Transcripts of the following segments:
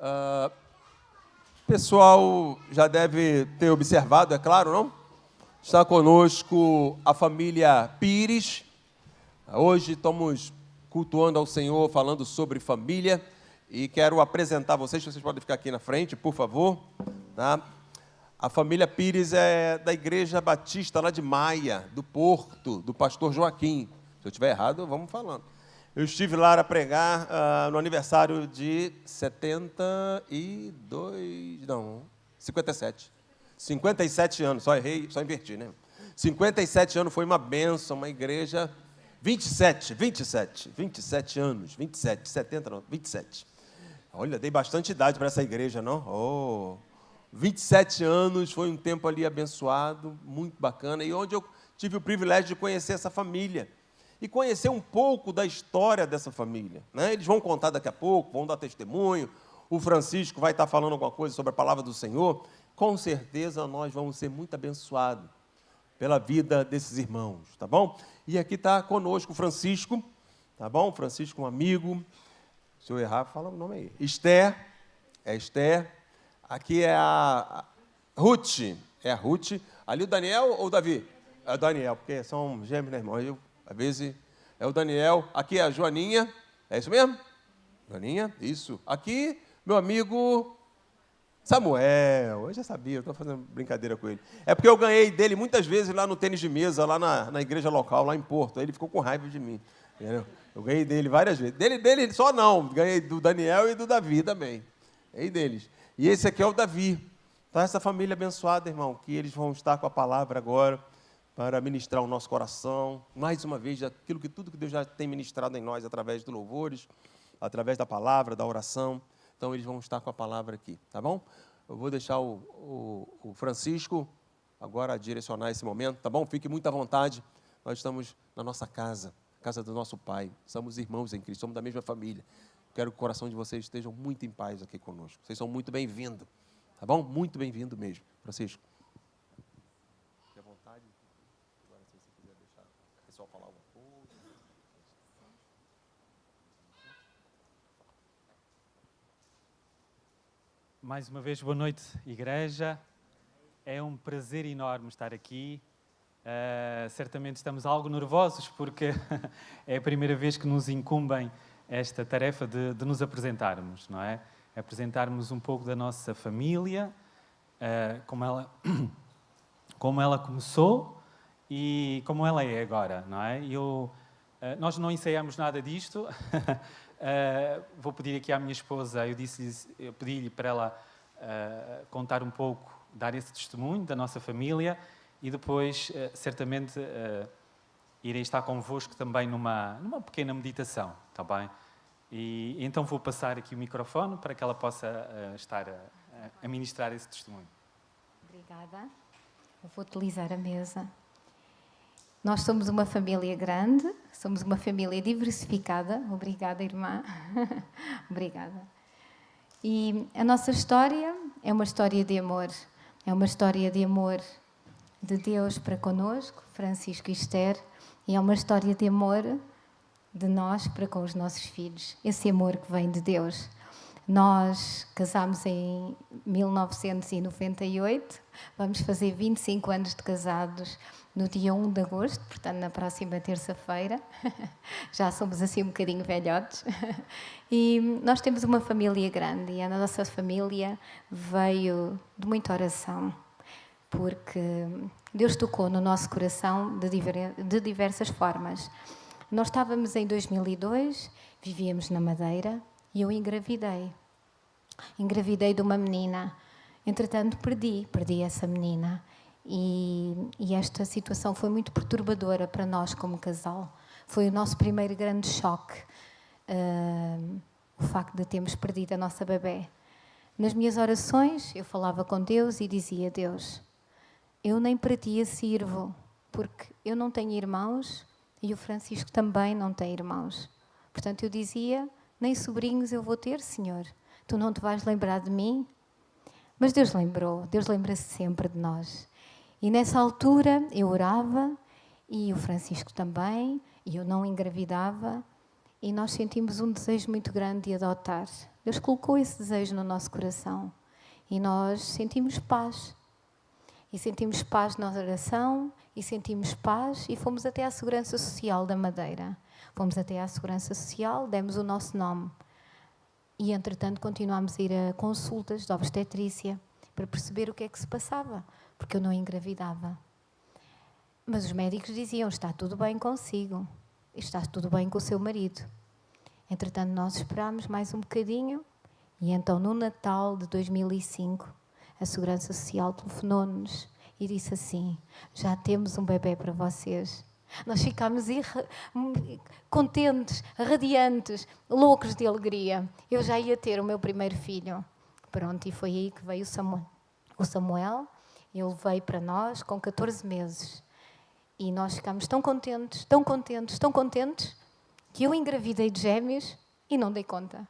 O pessoal já deve ter observado, é claro, não? Está conosco a família Pires. Hoje estamos cultuando ao Senhor, falando sobre família. E quero apresentar vocês podem ficar aqui na frente, por favor. Tá? A família Pires é da Igreja Batista lá de Maia, do Porto, do pastor Joaquim. Se eu estiver errado, vamos falando. Eu estive lá a pregar no aniversário de 57 anos, só errei, só inverti, né? 57 anos, foi uma bênção, uma igreja... 27 anos, 27, 70 não, 27. Olha, dei bastante idade para essa igreja, não? Oh, 27 anos, foi um tempo ali abençoado, muito bacana, e onde eu tive o privilégio de conhecer essa família. E conhecer um pouco da história dessa família. Né? Eles vão contar daqui a pouco, vão dar testemunho, o Francisco vai estar falando alguma coisa sobre a palavra do Senhor. Com certeza nós vamos ser muito abençoados pela vida desses irmãos, tá bom? E aqui está conosco o Francisco, tá bom? Francisco, um amigo. Se eu errar, fala o nome aí. Esther, é Esther. Aqui é a Ruth, é a Ruth. Ali o Daniel ou o Davi? É o Daniel, porque são gêmeos, né, irmão? Às vezes é o Daniel. Aqui é a Joaninha. É isso mesmo? Joaninha, isso. Aqui, meu amigo Samuel. Eu já sabia, eu estou fazendo brincadeira com ele. É porque eu ganhei dele muitas vezes lá no tênis de mesa, lá na igreja local, lá em Porto. Aí ele ficou com raiva de mim. Entendeu? Eu ganhei dele várias vezes. Dele só não. Ganhei do Daniel e do Davi também. Ganhei deles. E esse aqui é o Davi. Tá, essa família abençoada, irmão, que eles vão estar com a palavra agora, para ministrar o nosso coração, mais uma vez, tudo que Deus já tem ministrado em nós, através dos louvores, através da palavra, da oração. Então, eles vão estar com a palavra aqui, tá bom? Eu vou deixar o Francisco agora direcionar esse momento, tá bom? Fique muito à vontade. Nós estamos na nossa casa, casa do nosso Pai. Somos irmãos em Cristo, somos da mesma família. Quero que o coração de vocês estejam muito em paz aqui conosco. Vocês são muito bem-vindos, tá bom? Muito bem-vindo mesmo, Francisco. Falar uma coisa. Mais uma vez, boa noite, igreja. É um prazer enorme estar aqui. Certamente estamos algo nervosos porque é a primeira vez que nos incumbem esta tarefa de nos apresentarmos, não é? Apresentarmos um pouco da nossa família, como ela começou e como ela é agora, não é? Nós não ensaiamos nada disto. Vou pedir aqui à minha esposa, eu pedi-lhe para ela contar um pouco, dar esse testemunho da nossa família e depois, certamente, irei estar convosco também numa pequena meditação, está bem? E então vou passar aqui o microfone para que ela possa estar a ministrar esse testemunho. Obrigada. Eu vou utilizar a mesa. Nós somos uma família grande, somos uma família diversificada. Obrigada, irmã. Obrigada. E a nossa história é uma história de amor. É uma história de amor de Deus para connosco, Francisco e Esther, e é uma história de amor de nós para com os nossos filhos. Esse amor que vem de Deus. Nós casámos em 1998, vamos fazer 25 anos de casados no dia 1 de agosto, portanto, na próxima terça-feira. Já somos assim um bocadinho velhotes. E nós temos uma família grande e a nossa família veio de muita oração, porque Deus tocou no nosso coração de diversas formas. Nós estávamos em 2002, vivíamos na Madeira e eu engravidei. Engravidei de uma menina. Entretanto, perdi essa menina. E esta situação foi muito perturbadora para nós como casal. Foi o nosso primeiro grande choque, o facto de termos perdido a nossa bebé. Nas minhas orações, eu falava com Deus e dizia: Deus, eu nem para ti a sirvo, porque eu não tenho irmãos e o Francisco também não tem irmãos. Portanto, eu dizia: nem sobrinhos eu vou ter, Senhor. Tu não te vais lembrar de mim? Mas Deus lembrou, Deus lembra-se sempre de nós. E nessa altura eu orava, e o Francisco também, e eu não engravidava, e nós sentimos um desejo muito grande de adotar. Deus colocou esse desejo no nosso coração e nós sentimos paz. E sentimos paz na oração, e sentimos paz, e fomos até à Segurança Social da Madeira. Fomos até à Segurança Social, demos o nosso nome. E, entretanto, continuámos a ir a consultas de obstetrícia para perceber o que é que se passava, porque eu não engravidava. Mas os médicos diziam, está tudo bem consigo, está tudo bem com o seu marido. Entretanto, nós esperámos mais um bocadinho, e então, no Natal de 2005, a Segurança Social telefonou-nos e disse assim, já temos um bebê para vocês. Nós ficámos contentes, radiantes, loucos de alegria. Eu já ia ter o meu primeiro filho. Pronto, e foi aí que veio o Samuel. Ele veio para nós com 14 meses. E nós ficámos tão contentes, tão contentes, tão contentes, que eu engravidei de gêmeos e não dei conta.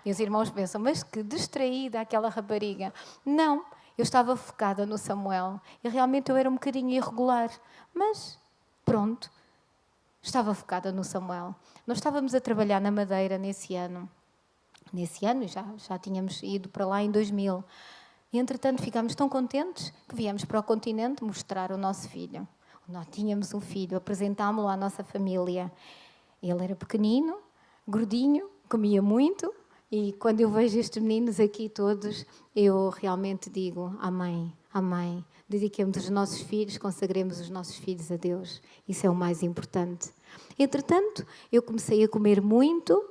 E os irmãos pensam, mas que distraída aquela rapariga. Não, eu estava focada no Samuel e realmente eu era um bocadinho irregular, mas pronto, estava focada no Samuel. Nós estávamos a trabalhar na Madeira nesse ano já tínhamos ido para lá em 2000. E entretanto ficámos tão contentes que viemos para o continente mostrar o nosso filho. Nós tínhamos um filho, apresentámo-lo à nossa família. Ele era pequenino, gordinho, comia muito, e quando eu vejo estes meninos aqui todos, eu realmente digo, amém, amém. Dediquemos os nossos filhos, consagremos os nossos filhos a Deus. Isso é o mais importante. Entretanto, eu comecei a comer muito,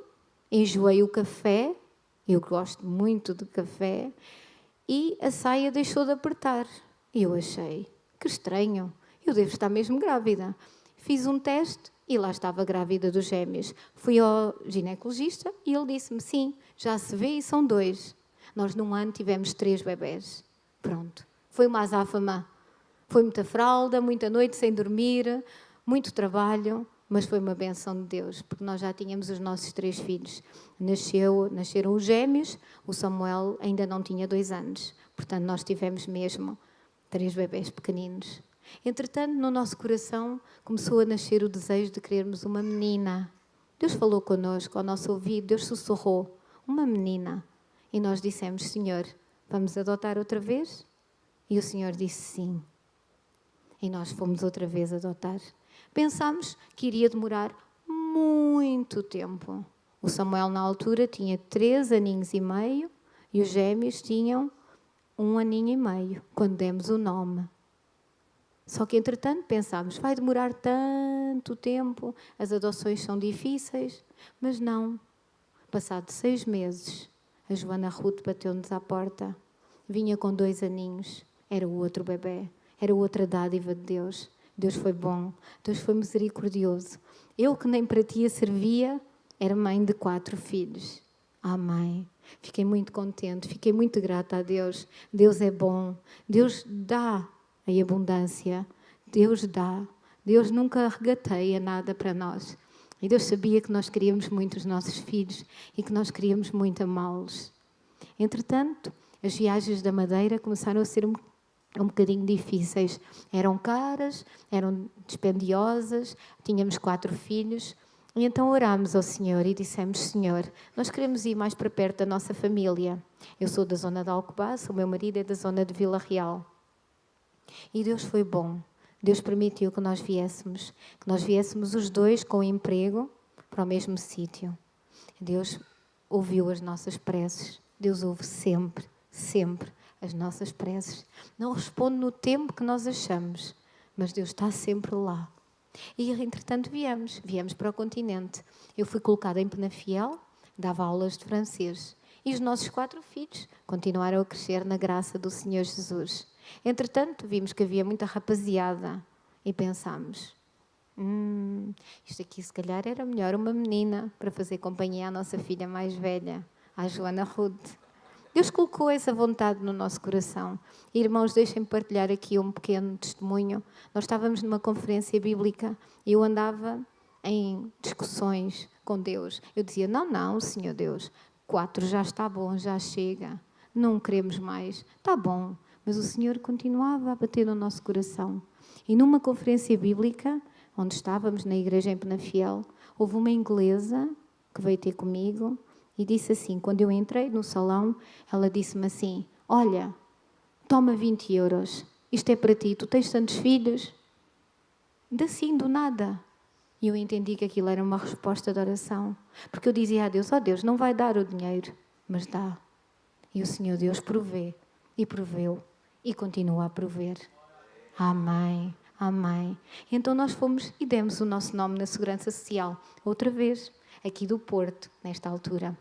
enjoei o café, eu gosto muito de café, e a saia deixou de apertar. E eu achei, que estranho, eu devo estar mesmo grávida. Fiz um teste, e lá estava grávida dos gêmeos. Fui ao ginecologista e ele disse-me, sim, já se vê e são 2. Nós num ano tivemos 3 bebés. Pronto. Foi uma azáfama. Foi muita fralda, muita noite sem dormir, muito trabalho, mas foi uma benção de Deus, porque nós já tínhamos os nossos 3 filhos. Nasceram os gêmeos, o Samuel ainda não tinha 2 anos. Portanto, nós tivemos mesmo 3 bebés pequeninos. Entretanto, no nosso coração começou a nascer o desejo de querermos uma menina. Deus falou connosco, ao nosso ouvido, Deus sussurrou, uma menina. E nós dissemos, Senhor, vamos adotar outra vez? E o Senhor disse sim. E nós fomos outra vez adotar. Pensámos que iria demorar muito tempo. O Samuel, na altura, tinha 3 aninhos e meio e os gêmeos tinham 1 aninho e meio, quando demos o nome. Só que, entretanto, pensámos, vai demorar tanto tempo, as adoções são difíceis, mas não. Passado 6 meses, a Joana Ruth bateu-nos à porta, vinha com 2 aninhos, era o outro bebê, era outra dádiva de Deus. Deus foi bom, Deus foi misericordioso. Eu que nem para ti servia, era mãe de 4 filhos. Amém. Fiquei muito contente, fiquei muito grata a Deus. Deus é bom, Deus dá em abundância, Deus dá, Deus nunca regateia nada para nós. E Deus sabia que nós queríamos muito os nossos filhos e que nós queríamos muito amá-los. Entretanto, as viagens da Madeira começaram a ser um bocadinho difíceis. Eram caras, eram dispendiosas, tínhamos 4 filhos. E então orámos ao Senhor e dissemos, Senhor, nós queremos ir mais para perto da nossa família. Eu sou da zona de Alcobaça, o meu marido é da zona de Vila Real. E Deus foi bom. Deus permitiu que nós viéssemos os 2 com emprego para o mesmo sítio. Deus ouviu as nossas preces. Deus ouve sempre, sempre as nossas preces. Não responde no tempo que nós achamos, mas Deus está sempre lá. E, entretanto, viemos para o continente. Eu fui colocada em Penafiel, dava aulas de francês. E os nossos 4 filhos continuaram a crescer na graça do Senhor Jesus. Entretanto, vimos que havia muita rapaziada e pensámos, isto aqui se calhar era melhor uma menina para fazer companhia à nossa filha mais velha, à Joana Ruth. Deus colocou essa vontade no nosso coração. Irmãos, deixem-me partilhar aqui um pequeno testemunho. Nós estávamos numa conferência bíblica e eu andava em discussões com Deus. Eu dizia, não, Senhor Deus, 4 já está bom, já chega. Não queremos mais. Está bom. Mas o Senhor continuava a bater no nosso coração. E numa conferência bíblica, onde estávamos na igreja em Penafiel, houve uma inglesa que veio ter comigo e disse assim, quando eu entrei no salão, ela disse-me assim, olha, toma 20 euros, isto é para ti, tu tens tantos filhos? Assim, do nada. E eu entendi que aquilo era uma resposta de oração. Porque eu dizia a Deus, Deus, não vai dar o dinheiro, mas dá. E o Senhor Deus provê, e proveu, e continua a prover. Amém, amém. Então nós fomos e demos o nosso nome na Segurança Social, outra vez, aqui do Porto, nesta altura.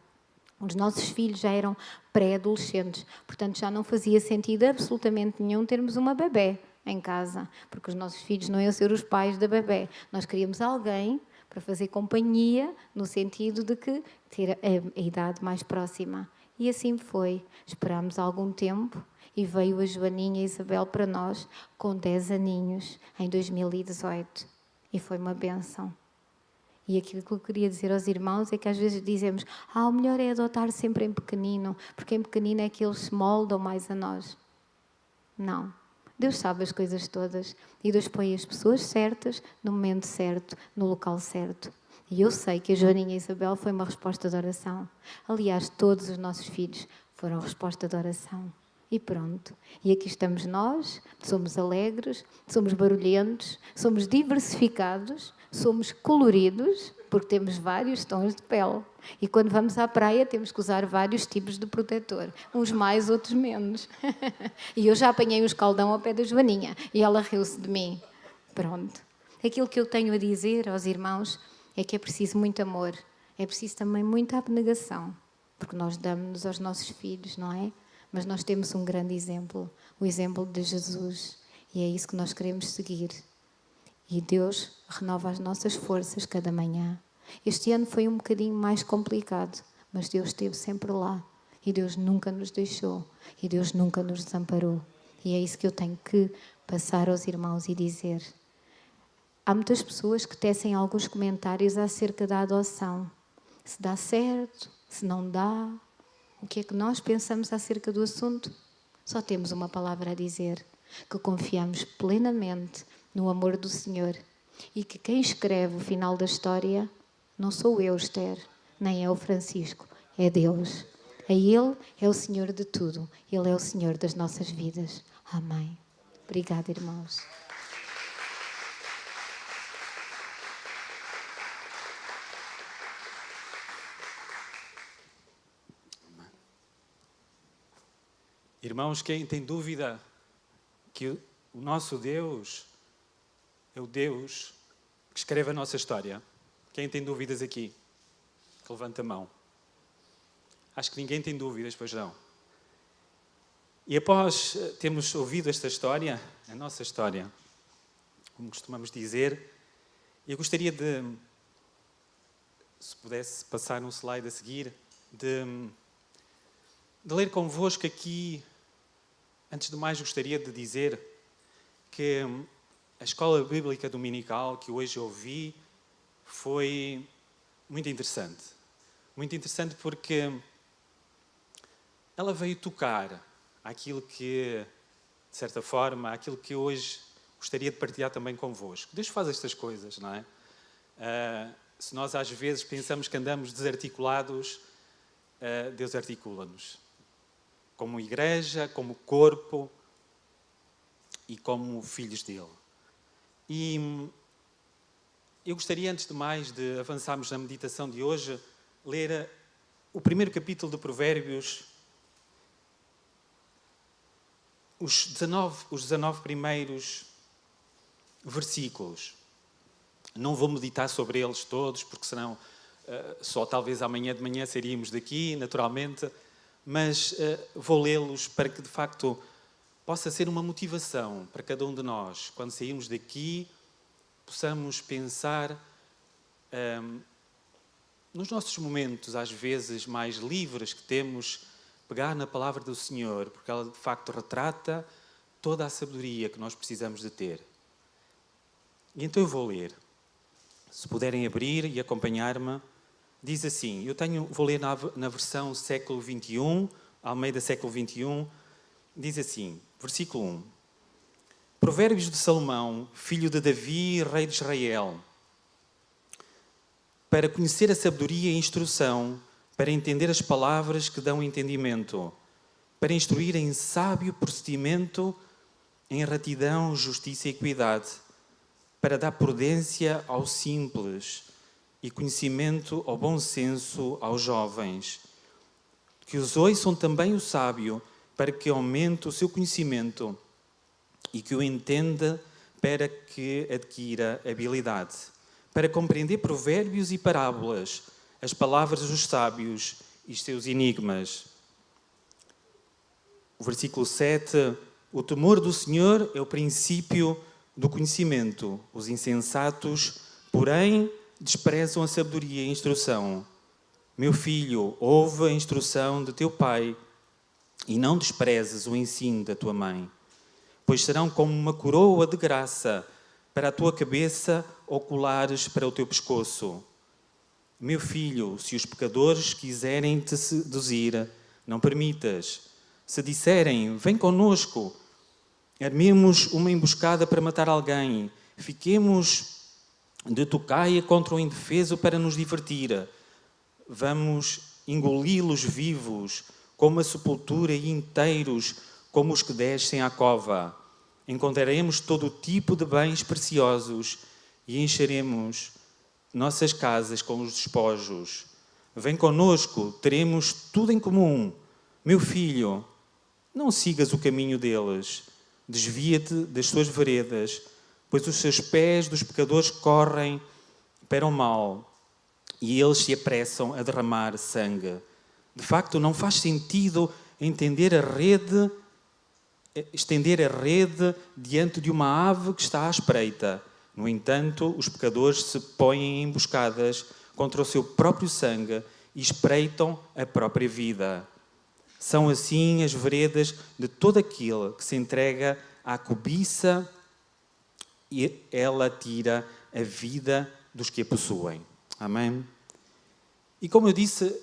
Os nossos filhos já eram pré-adolescentes, portanto já não fazia sentido absolutamente nenhum termos uma bebé em casa, porque os nossos filhos não iam ser os pais da bebé. Nós queríamos alguém para fazer companhia, no sentido de que ter a idade mais próxima. E assim foi. Esperámos algum tempo e veio a Joaninha e a Isabel para nós com 10 aninhos, em 2018. E foi uma bênção. E aquilo que eu queria dizer aos irmãos é que às vezes dizemos o melhor é adotar sempre em pequenino, porque em pequenino é que eles se moldam mais a nós. Não. Deus sabe as coisas todas e Deus põe as pessoas certas, no momento certo, no local certo. E eu sei que a Joaninha e a Isabel foi uma resposta de oração. Aliás, todos os nossos filhos foram resposta de oração. E pronto. E aqui estamos nós, somos alegres, somos barulhentos, somos diversificados, somos coloridos, porque temos vários tons de pele. E quando vamos à praia temos que usar vários tipos de protetor. Uns mais, outros menos. E eu já apanhei um escaldão ao pé da Joaninha e ela riu-se de mim. Pronto. Aquilo que eu tenho a dizer aos irmãos é que é preciso muito amor. É preciso também muita abnegação. Porque nós damos-nos aos nossos filhos, não é? Mas nós temos um grande exemplo. O exemplo de Jesus. E é isso que nós queremos seguir. E Deus renova as nossas forças cada manhã. Este ano foi um bocadinho mais complicado, mas Deus esteve sempre lá. E Deus nunca nos deixou. E Deus nunca nos desamparou. E é isso que eu tenho que passar aos irmãos e dizer. Há muitas pessoas que tecem alguns comentários acerca da adoção. Se dá certo, se não dá. O que é que nós pensamos acerca do assunto? Só temos uma palavra a dizer. Que confiamos plenamente no amor do Senhor e que quem escreve o final da história não sou eu, Esther, nem é o Francisco, é Deus. Ele é o Senhor de tudo, Ele é o Senhor das nossas vidas. Amém. Obrigada, irmãos. Irmãos, quem tem dúvida que o nosso Deus é o Deus que escreve a nossa história? Quem tem dúvidas aqui? Que levanta a mão. Acho que ninguém tem dúvidas, pois não. E após termos ouvido esta história, a nossa história, como costumamos dizer, eu gostaria de, se pudesse passar no slide a seguir, de ler convosco aqui. Antes de mais, gostaria de dizer que a escola bíblica dominical que hoje ouvi foi muito interessante. Muito interessante porque ela veio tocar aquilo que, de certa forma, aquilo que hoje gostaria de partilhar também convosco. Deus faz estas coisas, não é? Se nós às vezes pensamos que andamos desarticulados, Deus articula-nos. Como igreja, como corpo e como filhos dele. E eu gostaria, antes de mais, de avançarmos na meditação de hoje, ler o primeiro capítulo de Provérbios, os 19 primeiros versículos. Não vou meditar sobre eles todos, porque senão só talvez amanhã de manhã sairíamos daqui, naturalmente, mas vou lê-los para que, de facto, possa ser uma motivação para cada um de nós. Quando sairmos daqui, possamos pensar nos nossos momentos, às vezes, mais livres que temos, pegar na palavra do Senhor, porque ela, de facto, retrata toda a sabedoria que nós precisamos de ter. E então eu vou ler. Se puderem abrir e acompanhar-me, diz assim, vou ler na versão século XXI, Almeida século XXI, diz assim, versículo 1. Provérbios de Salomão, filho de Davi, rei de Israel. para conhecer a sabedoria e a instrução, para entender as palavras que dão entendimento, para instruir em sábio procedimento, em retidão, justiça e equidade, para dar prudência aos simples e conhecimento ao bom senso aos jovens. Que os ouçam também o sábio, para que aumente o seu conhecimento e que o entenda para que adquira habilidade, para compreender provérbios e parábolas, as palavras dos sábios e os seus enigmas. O versículo 7, o temor do Senhor é o princípio do conhecimento. Os insensatos, porém, desprezam a sabedoria e a instrução. Meu filho, ouve a instrução de teu pai e não desprezes o ensino da tua mãe, pois serão como uma coroa de graça para a tua cabeça ou colares para o teu pescoço. Meu filho, se os pecadores quiserem te seduzir, não permitas. Se disserem, vem conosco, armemos uma emboscada para matar alguém, fiquemos de tocaia contra o indefeso para nos divertir. Vamos engoli-los vivos, como a sepultura, e inteiros, como os que descem à cova. Encontraremos todo o tipo de bens preciosos e encheremos nossas casas com os despojos. Vem conosco, teremos tudo em comum. Meu filho, não sigas o caminho deles. Desvia-te das suas veredas, pois os seus pés dos pecadores correm para o mal e eles se apressam a derramar sangue. De facto, não faz sentido estender a rede diante de uma ave que está à espreita. No entanto, os pecadores se põem em emboscadas contra o seu próprio sangue e espreitam a própria vida. São assim as veredas de todo aquele que se entrega à cobiça e ela tira a vida dos que a possuem. Amém? E como eu disse,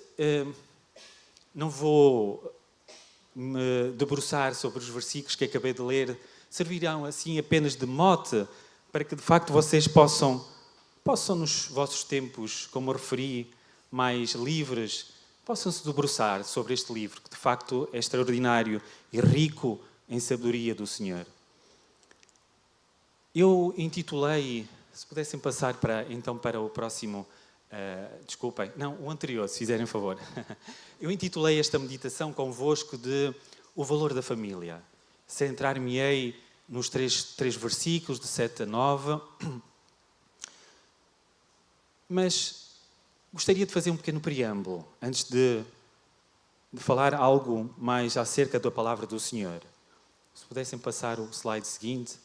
não vou me debruçar sobre os versículos que acabei de ler, servirão assim apenas de mote para que de facto vocês possam nos vossos tempos, como eu referi, mais livres, possam se debruçar sobre este livro, que de facto é extraordinário e rico em sabedoria do Senhor. Eu intitulei, se pudessem passar para o próximo, desculpem, não, o anterior, se fizerem favor. Eu intitulei esta meditação convosco de O Valor da Família. Centrar-me-ei nos três versículos, de 7 a 9. Mas gostaria de fazer um pequeno preâmbulo, antes de falar algo mais acerca da palavra do Senhor. Se pudessem passar o slide seguinte.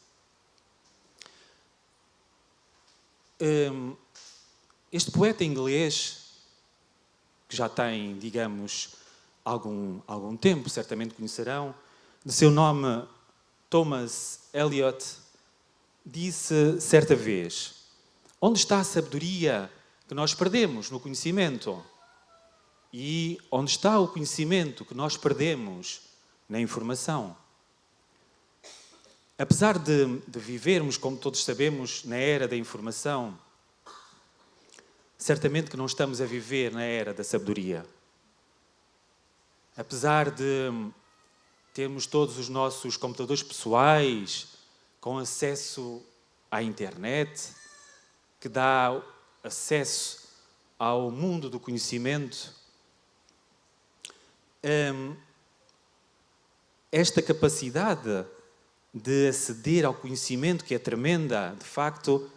Este poeta inglês, que já tem, digamos, algum tempo, certamente conhecerão, de seu nome Thomas Eliot, disse certa vez: onde está a sabedoria que nós perdemos no conhecimento? E onde está o conhecimento que nós perdemos na informação? Apesar de vivermos, como todos sabemos, na era da informação, certamente que não estamos a viver na era da sabedoria. Apesar de termos todos os nossos computadores pessoais com acesso à internet, que dá acesso ao mundo do conhecimento, esta capacidade de aceder ao conhecimento, que é tremenda, de facto,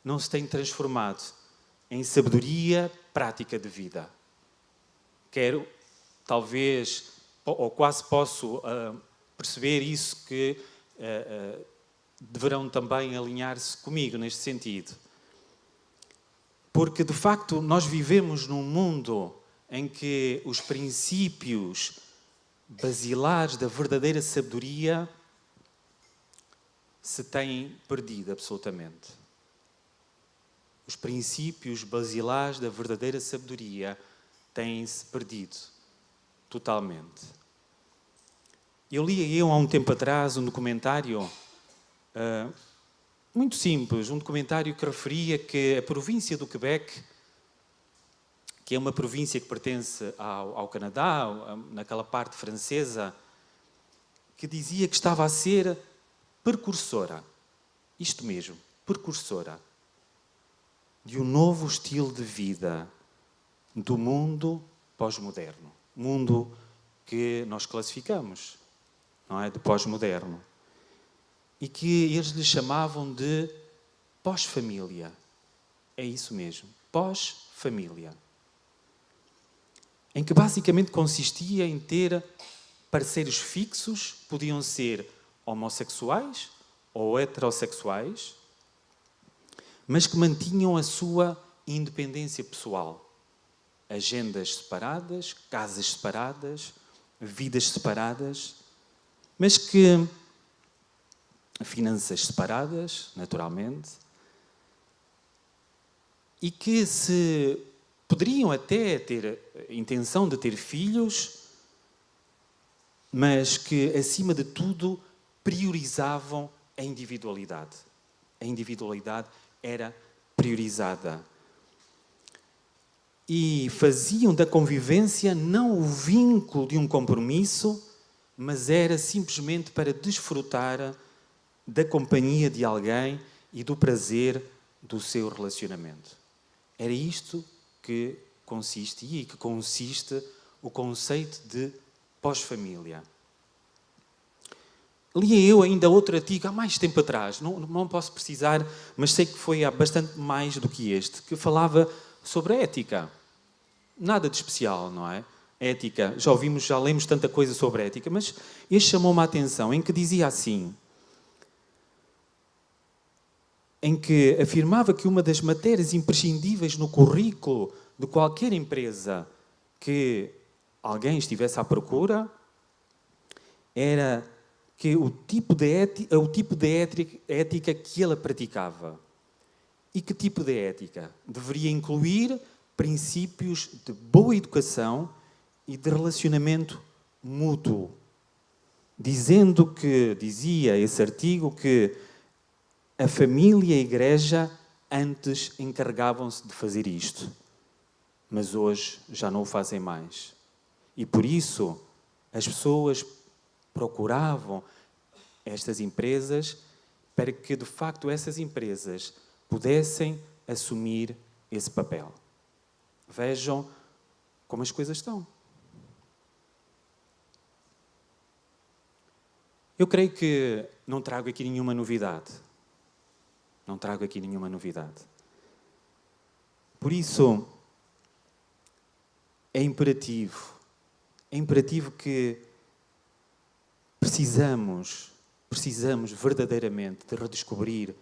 não se tem transformado em sabedoria prática de vida. Quero, talvez, ou quase posso perceber isso, que deverão também alinhar-se comigo neste sentido. Porque, de facto, nós vivemos num mundo em que os princípios basilares da verdadeira sabedoria se têm perdido absolutamente. Os princípios basilares da verdadeira sabedoria têm-se perdido totalmente. Eu li há um tempo atrás um documentário muito simples, um documentário que referia que a província do Quebec que é uma província que pertence ao Canadá, naquela parte francesa, que dizia que estava a ser precursora, isto mesmo, precursora, de um novo estilo de vida do mundo pós-moderno. Mundo que nós classificamos, não é? De pós-moderno. E que eles lhe chamavam de pós-família. É isso mesmo, pós-família. Em que basicamente consistia em ter parceiros fixos, podiam ser homossexuais ou heterossexuais, mas que mantinham a sua independência pessoal. Agendas separadas, casas separadas, vidas separadas, mas que finanças separadas, naturalmente, e que se poderiam até ter a intenção de ter filhos, mas que, acima de tudo, priorizavam a individualidade. A individualidade era priorizada. E faziam da convivência não o vínculo de um compromisso, mas era simplesmente para desfrutar da companhia de alguém e do prazer do seu relacionamento. Era isto que consistia e que consiste o conceito de pós-família. Lia eu ainda outro artigo há mais tempo atrás, não posso precisar, mas sei que foi há bastante mais do que este, que falava sobre a ética. Nada de especial, não é? Ética, já lemos tanta coisa sobre ética, mas este chamou-me a atenção, em que dizia assim, em que afirmava que uma das matérias imprescindíveis no currículo de qualquer empresa que alguém estivesse à procura era que o tipo de ética que ela praticava. E que tipo de ética? Deveria incluir princípios de boa educação e de relacionamento mútuo. Dizia esse artigo que a família e a igreja antes encarregavam-se de fazer isto, mas hoje já não o fazem mais. E por isso as pessoas procuravam estas empresas para que, de facto, essas empresas pudessem assumir esse papel. Vejam como as coisas estão. Eu creio que não trago aqui nenhuma novidade. Não trago aqui nenhuma novidade. Por isso, é imperativo que precisamos verdadeiramente de redescobrir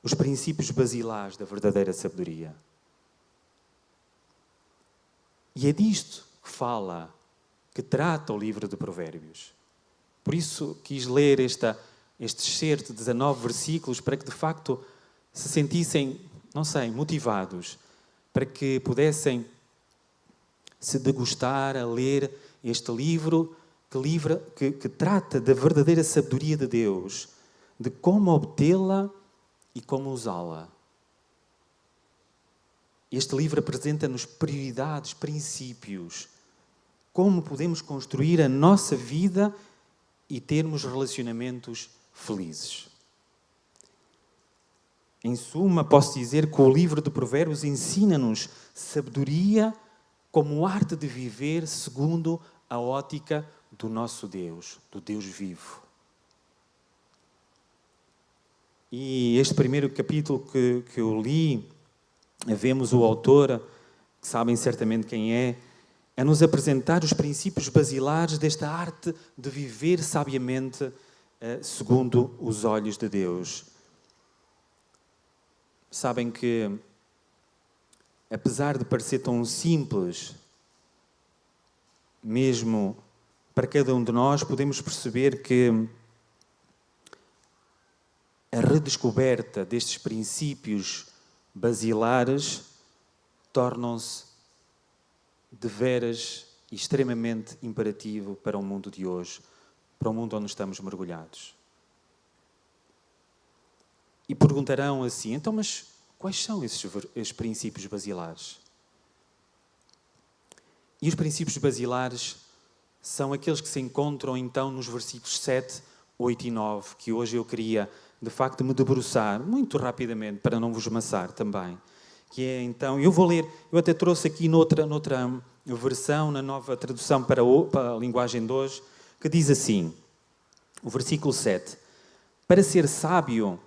os princípios basilares da verdadeira sabedoria. E é disto que fala, que trata o livro de Provérbios. Por isso quis ler este excerto de 19 versículos para que de facto se sentissem, motivados, para que pudessem se degustar a ler este livro que trata da verdadeira sabedoria de Deus, de como obtê-la e como usá-la. Este livro apresenta-nos prioridades, princípios, como podemos construir a nossa vida e termos relacionamentos felizes. Em suma, posso dizer que o livro de Provérbios ensina-nos sabedoria como arte de viver segundo a ótica do nosso Deus, do Deus vivo. E este primeiro capítulo que eu li, vemos o autor, que sabem certamente quem é, a nos apresentar os princípios basilares desta arte de viver sabiamente segundo os olhos de Deus. Sabem que, apesar de parecer tão simples, mesmo para cada um de nós, podemos perceber que a redescoberta destes princípios basilares tornam-se de veras e extremamente imperativo para o mundo de hoje, para o mundo onde estamos mergulhados. E perguntarão assim, então, mas quais são esses princípios basilares? E os princípios basilares são aqueles que se encontram então nos versículos 7, 8 e 9, que hoje eu queria de facto me debruçar muito rapidamente para não vos amassar também. Que é então, eu vou ler, eu até trouxe aqui noutra versão, na nova tradução para a linguagem de hoje, que diz assim, o versículo 7, para ser sábio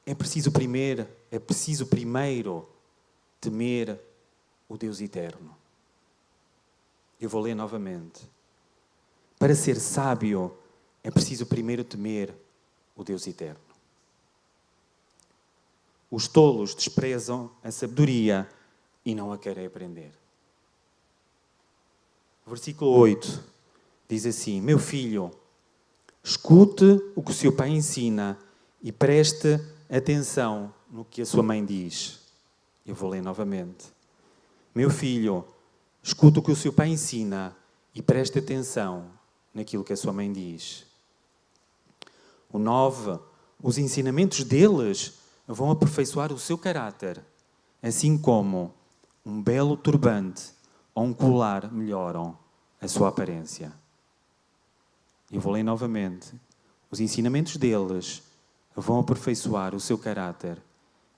é preciso primeiro temer o Deus eterno. Eu vou ler novamente. Para ser sábio é preciso primeiro temer o Deus eterno. Os tolos desprezam a sabedoria e não a querem aprender. Versículo 8 diz assim, meu filho, escute o que o seu pai ensina e preste atenção no que a sua mãe diz. Eu vou ler novamente. Meu filho, escute o que o seu pai ensina e preste atenção naquilo que a sua mãe diz. O 9, os ensinamentos deles vão aperfeiçoar o seu caráter, assim como um belo turbante ou um colar melhoram a sua aparência. Eu vou ler novamente. Os ensinamentos deles vão aperfeiçoar o seu caráter,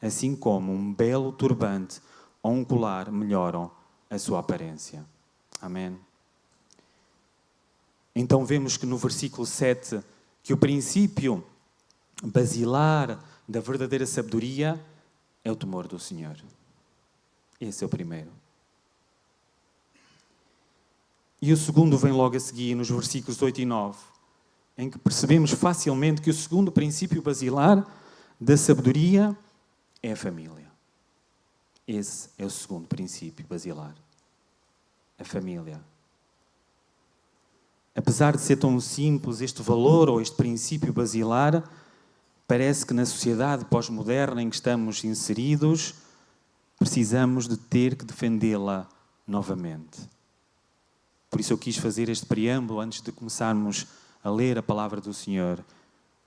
assim como um belo turbante ou um colar melhoram a sua aparência. Amém? Então vemos que no versículo 7, que o princípio basilar da verdadeira sabedoria é o temor do Senhor. Esse é o primeiro. E o segundo vem logo a seguir, nos versículos 8 e 9, em que percebemos facilmente que o segundo princípio basilar da sabedoria é a família. Esse é o segundo princípio basilar. A família. Apesar de ser tão simples este valor ou este princípio basilar, parece que na sociedade pós-moderna em que estamos inseridos, precisamos de ter que defendê-la novamente. Por isso eu quis fazer este preâmbulo antes de começarmos a ler a palavra do Senhor.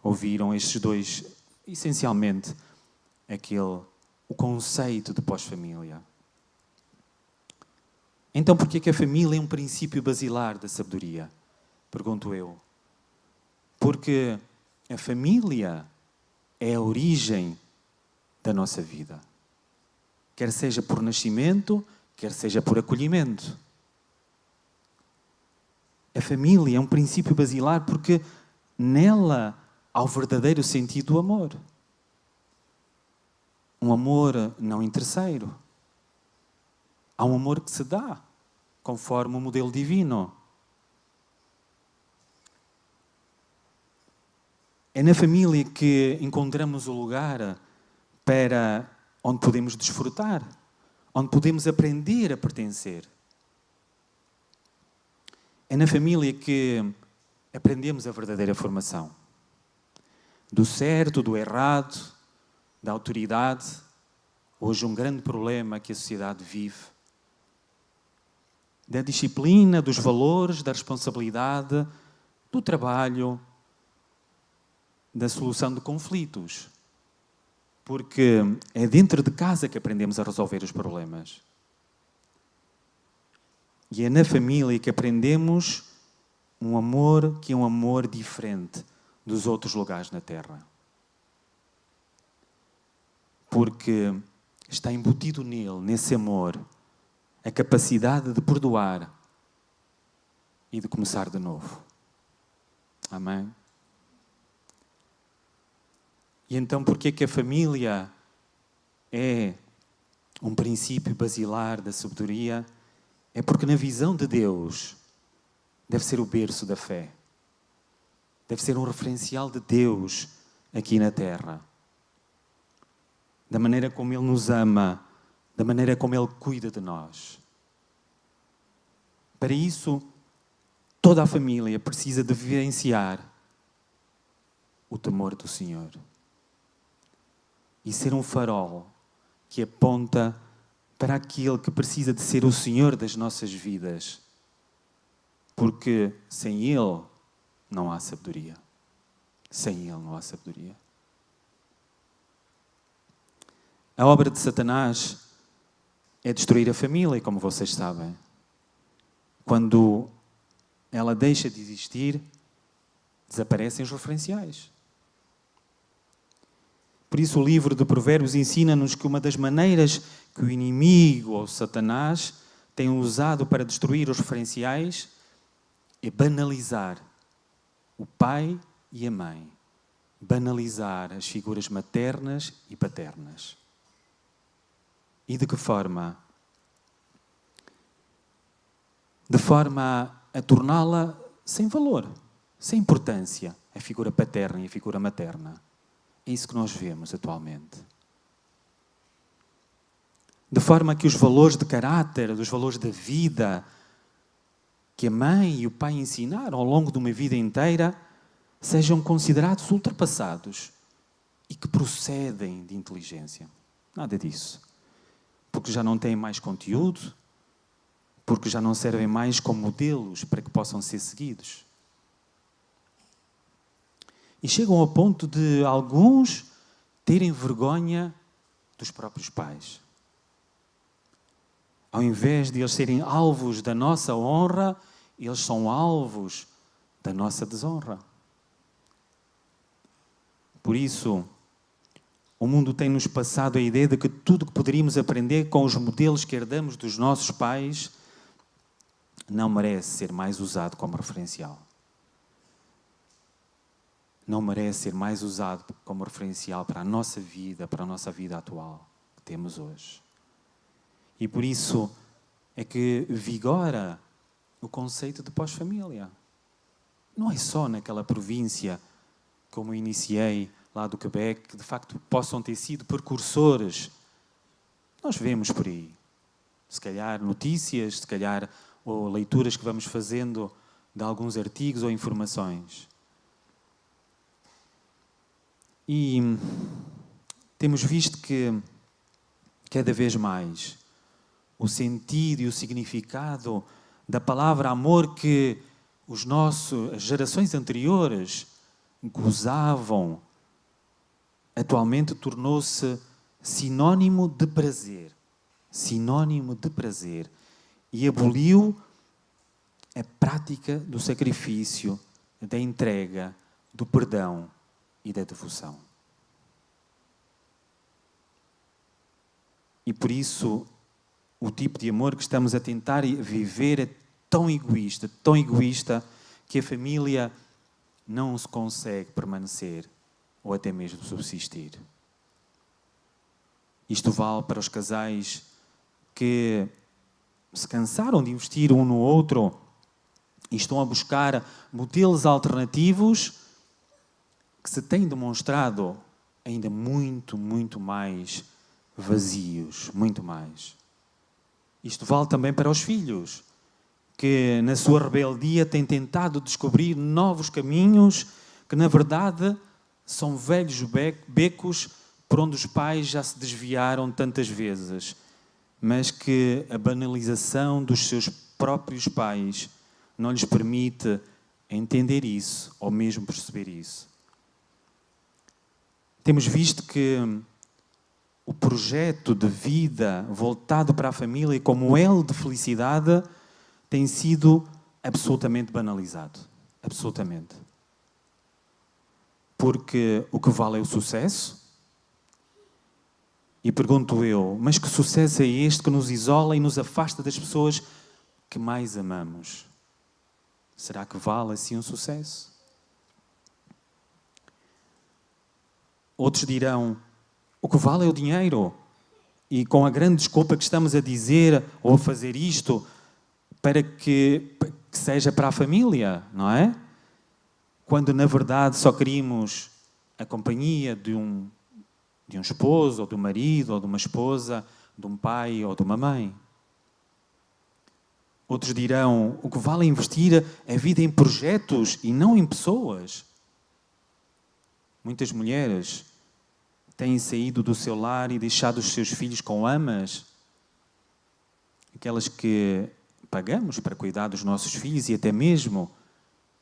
Ouviram estes dois, essencialmente, o conceito de pós-família. Então, por que a família é um princípio basilar da sabedoria? Pergunto eu. Porque a família é a origem da nossa vida. Quer seja por nascimento, quer seja por acolhimento. A família é um princípio basilar porque nela há o verdadeiro sentido do amor. Um amor não interesseiro. Há um amor que se dá, conforme o modelo divino. É na família que encontramos o lugar para onde podemos desfrutar, onde podemos aprender a pertencer. É na família que aprendemos a verdadeira formação. Do certo, do errado, da autoridade. Hoje um grande problema que a sociedade vive. Da disciplina, dos valores, da responsabilidade, do trabalho, da solução de conflitos. Porque é dentro de casa que aprendemos a resolver os problemas. E é na família que aprendemos um amor que é um amor diferente dos outros lugares na Terra. Porque está embutido nele, nesse amor, a capacidade de perdoar e de começar de novo. Amém? E então, por que a família é um princípio basilar da sabedoria? É porque na visão de Deus deve ser o berço da fé. Deve ser um referencial de Deus aqui na Terra. Da maneira como Ele nos ama, da maneira como Ele cuida de nós. Para isso, toda a família precisa de vivenciar o temor do Senhor. E ser um farol que aponta para aquele que precisa de ser o Senhor das nossas vidas. Porque sem Ele não há sabedoria. Sem Ele não há sabedoria. A obra de Satanás é destruir a família, como vocês sabem. quando ela deixa de existir, desaparecem os referenciais. Por isso o livro de Provérbios ensina-nos que uma das maneiras que o inimigo ou Satanás tem usado para destruir os referenciais é banalizar o pai e a mãe, banalizar as figuras maternas e paternas. E de que forma? De forma a torná-la sem valor, sem importância, a figura paterna e a figura materna. É isso que nós vemos atualmente. De forma que os valores de caráter, os valores da vida, que a mãe e o pai ensinaram ao longo de uma vida inteira, sejam considerados ultrapassados e que procedem de inteligência. Nada disso. Porque já não têm mais conteúdo, porque já não servem mais como modelos para que possam ser seguidos. E chegam ao ponto de alguns terem vergonha dos próprios pais. Ao invés de eles serem alvos da nossa honra, eles são alvos da nossa desonra. Por isso, o mundo tem-nos passado a ideia de que tudo que poderíamos aprender com os modelos que herdamos dos nossos pais não merece ser mais usado como referencial. Não merece ser mais usado como referencial para a nossa vida atual que temos hoje. E por isso é que vigora o conceito de pós-família. Não é só naquela província, como iniciei lá do Quebec, que de facto possam ter sido precursores. Nós vemos por aí, se calhar notícias, se calhar ou leituras que vamos fazendo de alguns artigos ou informações. E temos visto que cada vez mais o sentido e o significado da palavra amor que as gerações anteriores gozavam, atualmente tornou-se sinónimo de prazer. Sinónimo de prazer. E aboliu a prática do sacrifício, da entrega, do perdão e da devoção. E por isso, o tipo de amor que estamos a tentar viver é tão egoísta, que a família não se consegue permanecer ou até mesmo subsistir. Isto vale para os casais que se cansaram de investir um no outro e estão a buscar modelos alternativos que se têm demonstrado ainda muito mais vazios, muito mais. Isto vale também para os filhos, que na sua rebeldia têm tentado descobrir novos caminhos que, na verdade, são velhos becos por onde os pais já se desviaram tantas vezes, mas que a banalização dos seus próprios pais não lhes permite entender isso ou mesmo perceber isso. Temos visto que o projeto de vida voltado para a família como elo de felicidade tem sido absolutamente banalizado. Absolutamente. Porque o que vale é o sucesso. E pergunto eu, mas que sucesso é este que nos isola e nos afasta das pessoas que mais amamos? Será que vale assim um sucesso? Outros dirão, o que vale é o dinheiro. E com a grande desculpa que estamos a dizer ou a fazer isto para que seja para a família, não é? Quando na verdade só queríamos a companhia de um esposo, ou de um marido, ou de uma esposa, de um pai ou de uma mãe. Outros dirão, o que vale é investir a vida em projetos e não em pessoas. Muitas mulheres têm saído do seu lar e deixado os seus filhos com amas, aquelas que pagamos para cuidar dos nossos filhos e até mesmo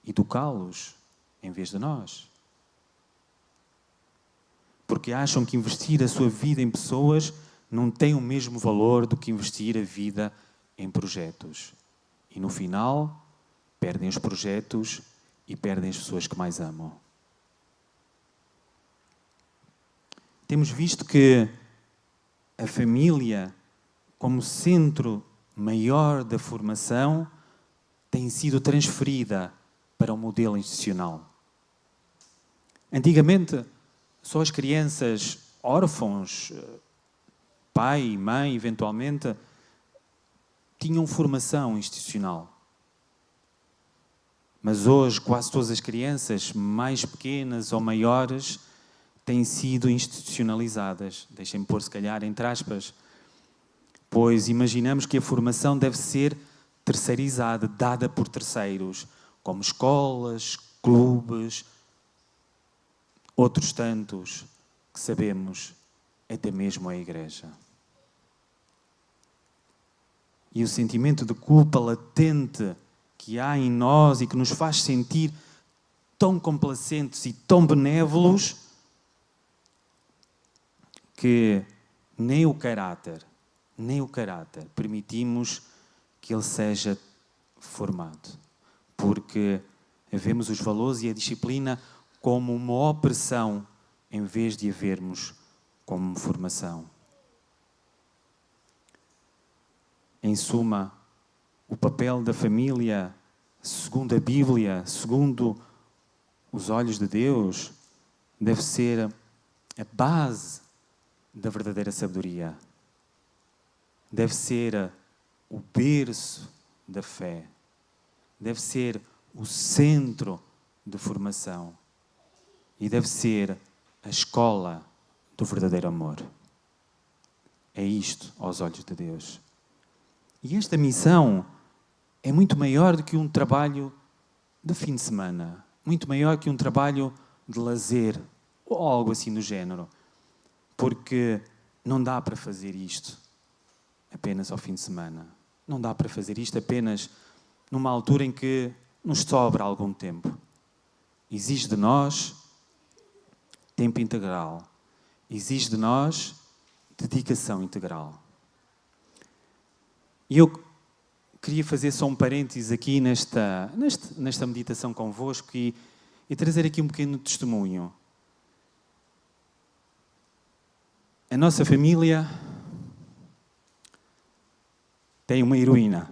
educá-los em vez de nós. Porque acham que investir a sua vida em pessoas não tem o mesmo valor do que investir a vida em projetos, E no final, perdem os projetos e perdem as pessoas que mais amam. Temos visto que a família, como centro maior da formação, tem sido transferida para o modelo institucional. Antigamente, só as crianças órfãos, pai e mãe, eventualmente, tinham formação institucional. Mas hoje, quase todas as crianças, mais pequenas ou maiores, têm sido institucionalizadas. Deixem-me pôr, se calhar, entre aspas, pois imaginamos que a formação deve ser terceirizada, dada por terceiros, como escolas, clubes, outros tantos que sabemos, até mesmo a igreja. E o sentimento de culpa latente que há em nós e que nos faz sentir tão complacentes e tão benévolos que nem o caráter permitimos que ele seja formado. Porque vemos os valores e a disciplina como uma opressão em vez de a vermos como formação. Em suma, o papel da família, segundo a Bíblia, segundo os olhos de Deus, deve ser a base da verdadeira sabedoria. Deve ser o berço da fé. Deve ser o centro de formação. E deve ser a escola do verdadeiro amor. É isto aos olhos de Deus. E esta missão é muito maior do que um trabalho de fim de semana. Muito maior que um trabalho de lazer ou algo assim do género. Porque não dá para fazer isto apenas ao fim de semana. Não dá para fazer isto apenas numa altura em que nos sobra algum tempo. Exige de nós tempo integral. Exige de nós dedicação integral. E eu queria fazer só um parênteses aqui nesta meditação convosco e trazer aqui um pequeno testemunho. A nossa família tem uma heroína.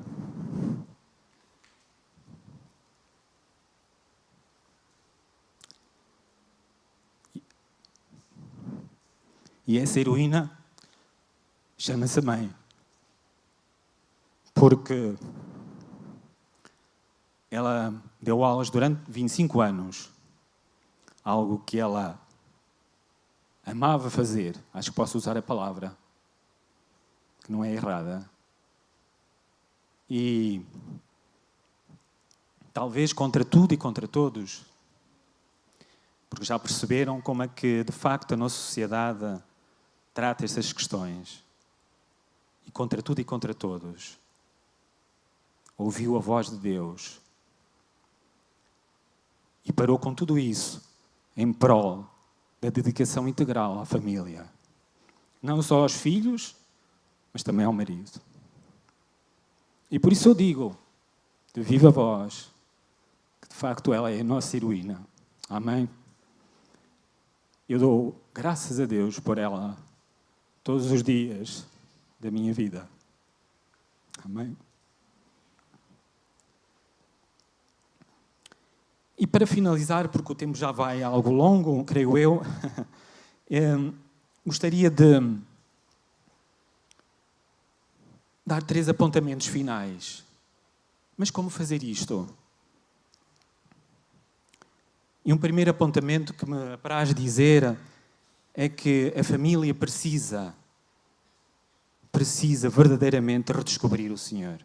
E essa heroína chama-se mãe. Porque ela deu aulas durante 25 anos. Algo que ela amava fazer. Acho que posso usar a palavra, que não é errada. E talvez contra tudo e contra todos, porque já perceberam como é que, de facto, a nossa sociedade trata essas questões. E contra tudo e contra todos, ouviu a voz de Deus e parou com tudo isso em prol da dedicação integral à família. Não só aos filhos, mas também ao marido. E por isso eu digo, de viva voz, que de facto ela é a nossa heroína. Amém? Eu dou graças a Deus por ela todos os dias da minha vida. Amém? E para finalizar, porque o tempo já vai algo longo, creio eu, gostaria de dar 3 apontamentos finais. Mas como fazer isto? E um primeiro apontamento que me apraz dizer é que a família precisa verdadeiramente redescobrir o Senhor.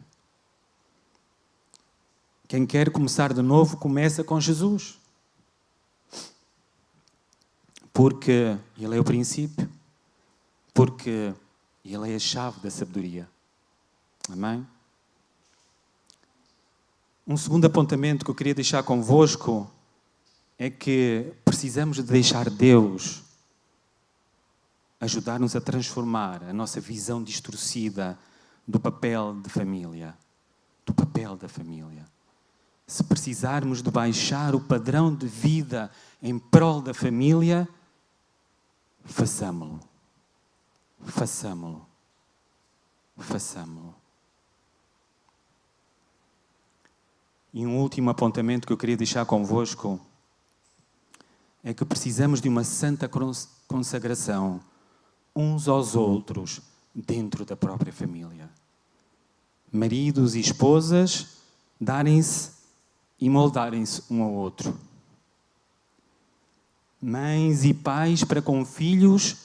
Quem quer começar de novo, começa com Jesus. Porque Ele é o princípio, porque Ele é a chave da sabedoria. Amém? Um segundo apontamento que eu queria deixar convosco é que precisamos de deixar Deus ajudar-nos a transformar a nossa visão distorcida do papel de família. do papel da família. Se precisarmos de baixar o padrão de vida em prol da família, façamo-lo. Façamo-lo. Façamo-lo. E um último apontamento que eu queria deixar convosco é que precisamos de uma santa consagração uns aos outros dentro da própria família. Maridos e esposas darem-se e moldarem-se um ao outro. Mães e pais para com filhos,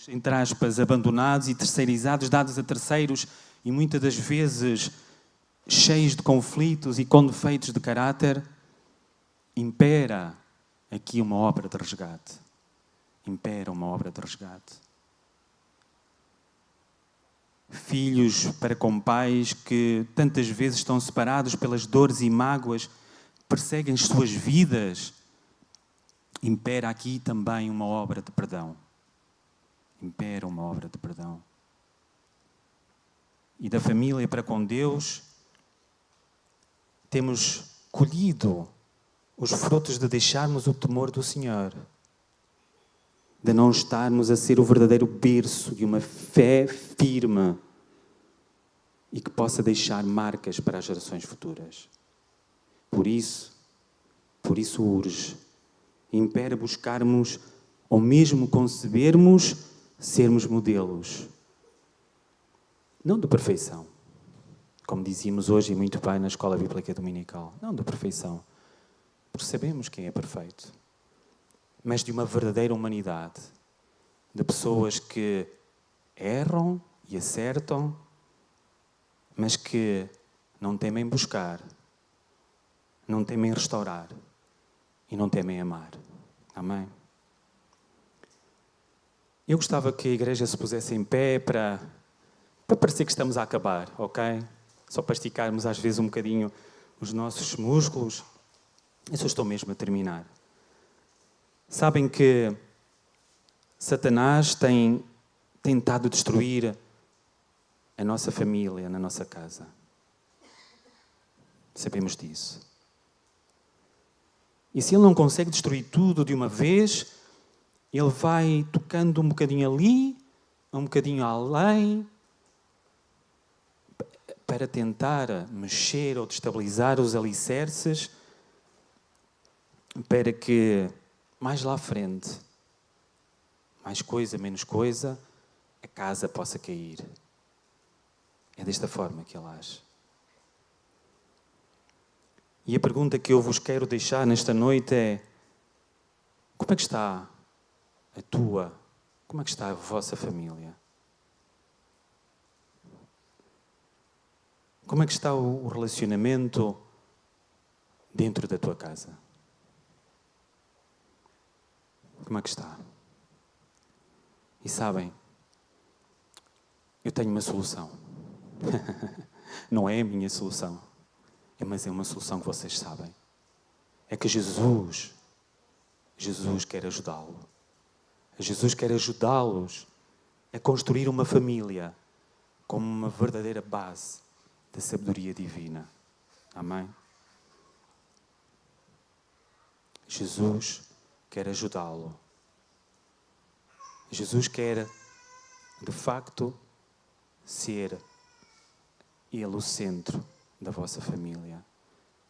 entre aspas, abandonados e terceirizados, dados a terceiros e muitas das vezes cheios de conflitos e com defeitos de caráter, impera aqui uma obra de resgate. Impera uma obra de resgate. Filhos para com pais que tantas vezes estão separados pelas dores e mágoas, perseguem as suas vidas. Impera aqui também uma obra de perdão. Impera uma obra de perdão. E da família para com Deus, temos colhido os frutos de deixarmos o temor do Senhor, de não estarmos a ser o verdadeiro berço de uma fé firme e que possa deixar marcas para as gerações futuras. Por isso urge, impera buscarmos, ou mesmo concebermos, sermos modelos. Não de perfeição, como dizíamos hoje e muito bem na Escola Bíblica Dominical. Não de perfeição, porque sabemos quem é perfeito. Mas de uma verdadeira humanidade, de pessoas que erram e acertam, mas que não temem buscar, não temem restaurar e não temem amar. Amém? Eu gostava que a igreja se pusesse em pé para parecer que estamos a acabar, ok? Só para esticarmos às vezes um bocadinho os nossos músculos. Eu só estou mesmo a terminar. Sabem que Satanás tem tentado destruir a nossa família, na nossa casa. Sabemos disso. E se ele não consegue destruir tudo de uma vez, ele vai tocando um bocadinho ali, um bocadinho além, para tentar mexer ou destabilizar os alicerces, para que mais lá à frente, mais coisa, menos coisa, a casa possa cair. É desta forma que ele age. E a pergunta que eu vos quero deixar nesta noite é: como é que está como é que está a vossa família? Como é que está o relacionamento dentro da tua casa? Como é que está? E sabem, eu tenho uma solução. Não é a minha solução, mas é uma solução que vocês sabem. É que Jesus quer ajudá-lo. Jesus quer ajudá-los a construir uma família como uma verdadeira base da sabedoria divina. Amém? Jesus quer ajudá-lo. Jesus quer, de facto, ser Ele o centro da vossa família,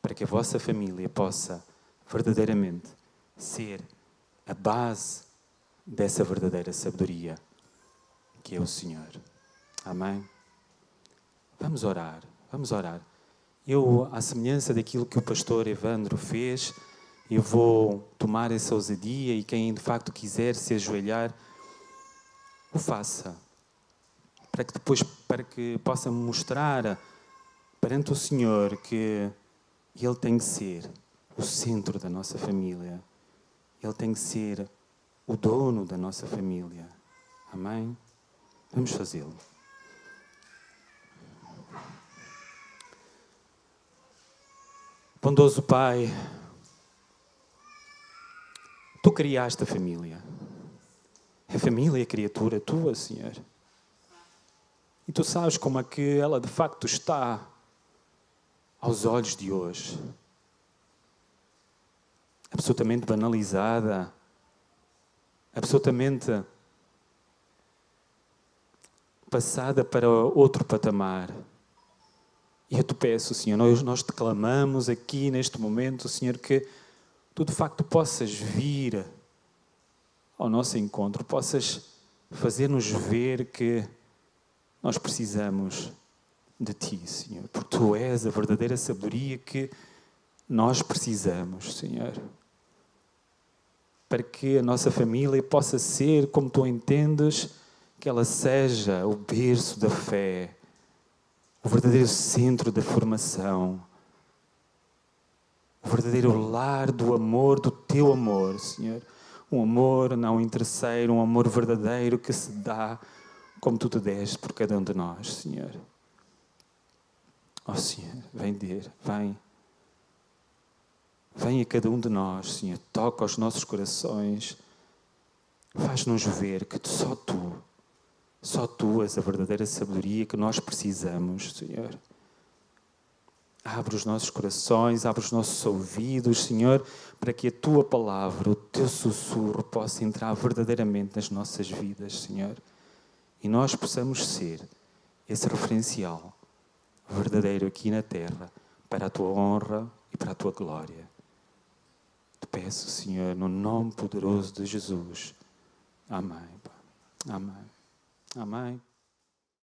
para que a vossa família possa verdadeiramente ser a base dessa verdadeira sabedoria que é o Senhor. Amém? Vamos orar, vamos orar. Eu, à semelhança daquilo que o pastor Evandro fez, eu vou tomar essa ousadia e quem de facto quiser se ajoelhar, o faça. Para que possa mostrar perante o Senhor que Ele tem que ser o centro da nossa família. Ele tem que ser o dono da nossa família. Amém? Vamos fazê-lo. Bondoso Pai, Tu criaste a família. A família é criatura Tua, Senhor. E tu sabes como é que ela de facto está aos olhos de hoje. Absolutamente banalizada, absolutamente passada para outro patamar. E eu te peço, Senhor, nós te clamamos aqui neste momento, Senhor, que tu de facto possas vir ao nosso encontro, possas fazer-nos ver que nós precisamos de Ti, Senhor, porque Tu és a verdadeira sabedoria que nós precisamos, Senhor, para que a nossa família possa ser como Tu entendes, que ela seja o berço da fé, o verdadeiro centro da formação, o verdadeiro lar do amor, do Teu amor, Senhor. Um amor não interesseiro, um amor verdadeiro que se dá como Tu te deste por cada um de nós, Senhor. Ó Senhor, vem vem. Vem a cada um de nós, Senhor, toca os nossos corações, faz-nos ver que só Tu és a verdadeira sabedoria que nós precisamos, Senhor. Abre os nossos corações, abre os nossos ouvidos, Senhor, para que a Tua palavra, o Teu sussurro possa entrar verdadeiramente nas nossas vidas, Senhor. E nós possamos ser esse referencial verdadeiro aqui na terra, para a Tua honra e para a Tua glória. Te peço, Senhor, no nome poderoso de Jesus. Amém. Amém. Amém.